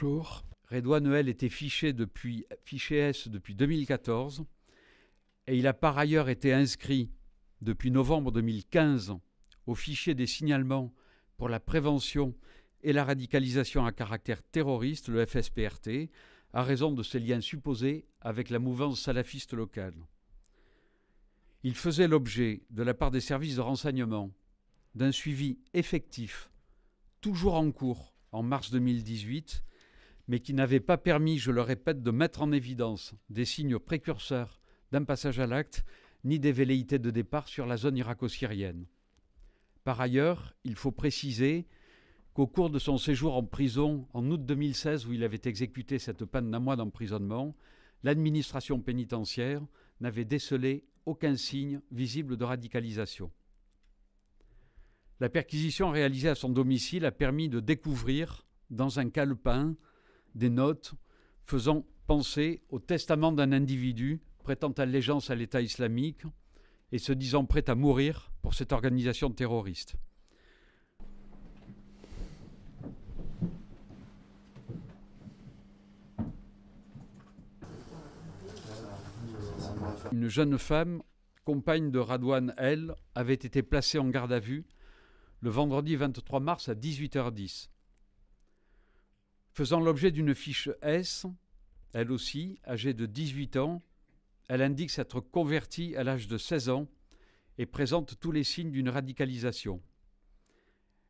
Bonjour. Redouane El était fiché S depuis 2014 et il a par ailleurs été inscrit depuis novembre 2015 au fichier des signalements pour la prévention et la radicalisation à caractère terroriste, le FSPRT, à raison de ses liens supposés avec la mouvance salafiste locale. Il faisait l'objet, de la part des services de renseignement, d'un suivi effectif, toujours en cours, en mars 2018, mais qui n'avait pas permis, je le répète, de mettre en évidence des signes précurseurs d'un passage à l'acte, ni des velléités de départ sur la zone irako-syrienne. Par ailleurs, il faut préciser qu'au cours de son séjour en prison en août 2016, où il avait exécuté cette peine d'un mois d'emprisonnement, l'administration pénitentiaire n'avait décelé aucun signe visible de radicalisation. La perquisition réalisée à son domicile a permis de découvrir, dans un calepin, des notes faisant penser au testament d'un individu prêtant allégeance à l'État islamique et se disant prêt à mourir pour cette organisation terroriste. Une jeune femme, compagne de Redouane El, avait été placée en garde à vue le vendredi 23 mars à 18h10. Faisant l'objet d'une fiche S, elle aussi, âgée de 18 ans, elle indique s'être convertie à l'âge de 16 ans et présente tous les signes d'une radicalisation.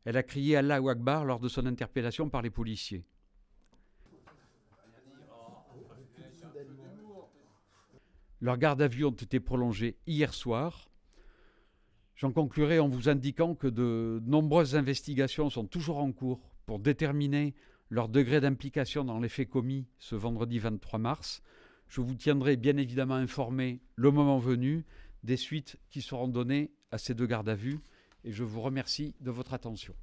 Elle a crié Allahu Akbar lors de son interpellation par les policiers. Leurs gardes à vue ont été prolongés hier soir. J'en conclurai en vous indiquant que de nombreuses investigations sont toujours en cours pour déterminer leur degré d'implication dans les faits commis ce vendredi 23 mars. Je vous tiendrai bien évidemment informé, le moment venu, des suites qui seront données à ces deux gardes à vue et je vous remercie de votre attention.